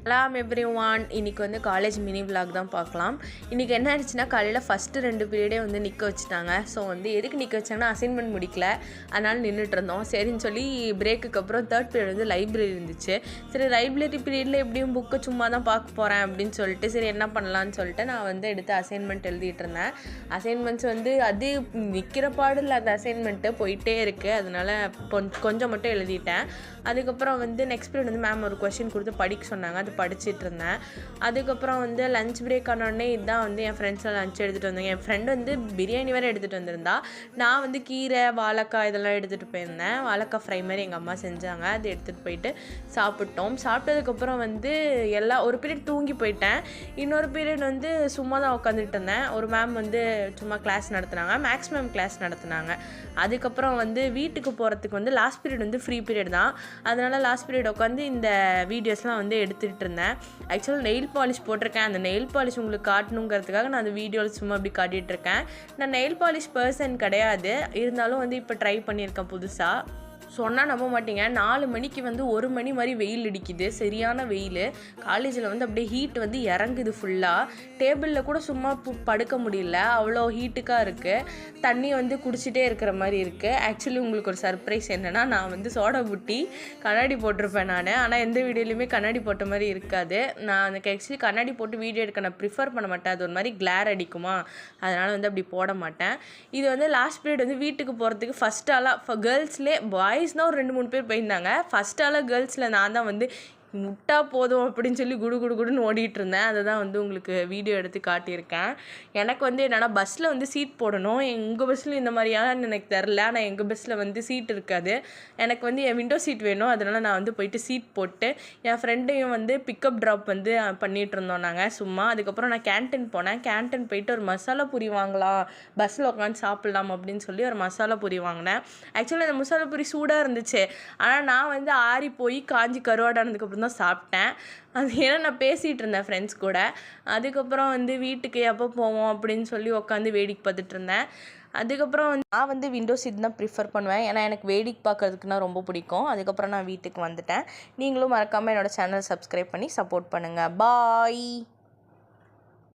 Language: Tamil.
ஹலாம் எவ்ரிவான். இன்றைக்கி வந்து காலேஜ் மினி விலாக் தான் பார்க்கலாம். இன்றைக்கி என்ன ஆயிடுச்சுன்னா, காலையில் ஃபஸ்ட்டு 2 பீரியடே வந்து நிற்க வச்சுட்டாங்க. ஸோ வந்து எதுக்கு நிற்க வச்சாங்கன்னா, அசைன்மெண்ட் முடிக்கல, அதனால் நின்றுட்டு இருந்தோம். சரின்னு சொல்லி பிரேக்குக்கு அப்புறம் 3rd பீரியட் வந்து லைப்ரரி இருந்துச்சு. சரி, லைப்ரரி பீரியடில் எப்படியும் புக்கை சும்மா தான் பார்க்க போகிறேன் அப்படின்னு சொல்லிட்டு, சரி என்ன பண்ணலான்னு சொல்லிட்டு நான் வந்து எடுத்து அசைன்மெண்ட் எழுதிட்டு இருந்தேன். அசைன்மெண்ட்ஸ் வந்து அது நிற்கிற பாடில் அந்த அசைன்மெண்ட்டு போயிட்டே இருக்குது. அதனால் கொஞ்சம் மட்டும் எழுதிட்டேன். அதுக்கப்புறம் வந்து நெக்ஸ்ட் பீரியட் வந்து மேம் ஒரு கொஷின் கொடுத்து படிக்க சொன்னாங்க. அது படிச்சுட்டு இருந்தேன். அதுக்கப்புறம் வந்து லஞ்ச் பிரேக் ஆனோடனே இதுதான் வந்து என் ஃப்ரெண்ட்ஸில் லஞ்ச் எடுத்துகிட்டு வந்தாங்க. என் ஃப்ரெண்டு வந்து பிரியாணி வேறு எடுத்துகிட்டு வந்திருந்தா. நான் வந்து கீரை, வாழைக்காய் இதெல்லாம் எடுத்துகிட்டு போயிருந்தேன். வாழைக்காய் ஃப்ரை மாதிரி எங்கள் அம்மா செஞ்சாங்க. அது எடுத்துகிட்டு போயிட்டு சாப்பிட்டோம். சாப்பிட்டதுக்கப்புறம் வந்து ஒரு பீரியட் தூங்கி போயிட்டேன். இன்னொரு பீரியட் வந்து சும்மா தான் உட்காந்துட்டு இருந்தேன். ஒரு மேம் வந்து சும்மா கிளாஸ் நடத்துனாங்க, மேக்ஸிமம் கிளாஸ் நடத்துனாங்க. அதுக்கப்புறம் வந்து வீட்டுக்கு போகிறதுக்கு வந்து லாஸ்ட் பீரியட் வந்து ஃப்ரீ பீரியட் தான். அதனால் லாஸ்ட் பீரியட் உட்காந்து இந்த வீடியோஸ்லாம் வந்து எடுத்துகிட்டு இருந்தேன். ஆக்சுவலாக நெயில் பாலிஷ் போட்டிருக்கேன். அந்த நெயில் பாலிஷ் உங்களுக்கு காட்டணுங்கிறதுக்காக நான் அந்த வீடியோவில் சும்மா அப்படி காட்டிகிட்ருக்கேன். நான் நெயில் பாலிஷ் பர்சன் கிடையாது, இருந்தாலும் வந்து இப்போ ட்ரை பண்ணியிருக்கேன் புதுசாக. சொன்னால் நம்ப மாட்டீங்க, 4 மணிக்கு வந்து 1 மணி மாதிரி வெயில் அடிக்குது, சரியான வெயில். காலேஜில் வந்து அப்படியே ஹீட் வந்து இறங்குது ஃபுல்லாக. டேபிளில் கூட சும்மா படுக்க முடியல, அவ்வளோ ஹீட்டுக்காக இருக்குது. தண்ணி வந்து குடிச்சிட்டே இருக்கிற மாதிரி இருக்குது. ஆக்சுவலி உங்களுக்கு ஒரு சர்ப்ரைஸ் என்னென்னா, நான் வந்து சோடா புட்டி கண்ணாடி போட்டிருப்பேன் நான். ஆனால் எந்த வீடியோலையுமே கண்ணாடி போட்ட மாதிரி இருக்காது. நான் எனக்கு ஆக்சுவலி கண்ணாடி போட்டு வீடியோ எடுக்க நான் ப்ரிஃபர் பண்ண மாட்டேன். அது ஒரு மாதிரி கிளார் அடிக்குமா, அதனால் வந்து அப்படி போட மாட்டேன். இது வந்து லாஸ்ட் பீரியட் வந்து வீட்டுக்கு போகிறதுக்கு ஃபஸ்ட் ஆளாக கேர்ள்ஸ்லேயே பாய்ஸ்னால் ஒரு 2-3 பேர் போயிருந்தாங்க. ஃபஸ்ட் ஆளாக கேர்ள்ஸில் நான் தான் வந்து முட்டா போதும் அப்படின்னு சொல்லி குடுன்னு ஓடிட்டு இருந்தேன். அதை தான் வந்து உங்களுக்கு வீடியோ எடுத்து காட்டியிருக்கேன். எனக்கு வந்து என்னென்னா, பஸ்ஸில் வந்து சீட் போடணும். எங்கள் பஸ்ஸில் இந்த மாதிரியான்னு எனக்கு தெரில. ஆனால் எங்கள் பஸ்ஸில் வந்து சீட் இருக்காது. எனக்கு வந்து என் விண்டோ சீட் வேணும். அதனால் நான் வந்து போயிட்டு சீட் போட்டு என் ஃப்ரெண்டையும் வந்து பிக்கப் ட்ராப் வந்து பண்ணிகிட்டு இருந்தோம் நாங்கள் சும்மா. அதுக்கப்புறம் நான் கேன்டீன் போனேன். கேன்டீன் போயிட்டு ஒரு மசாலா பூரி வாங்கலாம், பஸ்ஸில் உட்காந்து சாப்பிட்லாம் அப்படின்னு சொல்லி ஒரு மசாலா பூரி வாங்கினேன். ஆக்சுவலி அந்த மசாலா பூரி சூடாக இருந்துச்சு. ஆனால் நான் வந்து ஆறி போய் காஞ்சி கருவாடானதுக்கப்புறம் தான் சாப்பிட்டேன். அது ஏன்னா நான் பேசிகிட்டு இருந்தேன் ஃப்ரெண்ட்ஸ் கூட. அதுக்கப்புறம் வந்து வீட்டுக்கு எப்போ போவோம் அப்படின்னு சொல்லி உட்காந்து வேடிக்கை பார்த்துட்டு இருந்தேன். அதுக்கப்புறம் வந்து நான் வந்து விண்டோ சீட் தான் ப்ரிஃபர் பண்ணுவேன். ஏன்னா எனக்கு வேடிக்கை பார்க்கறதுக்குன்னா ரொம்ப பிடிக்கும். அதுக்கப்புறம் நான் வீட்டுக்கு வந்துட்டேன். நீங்களும் மறக்காமல் என்னோடய சேனல் சப்ஸ்கிரைப் பண்ணி சப்போர்ட் பண்ணுங்கள். பாய்.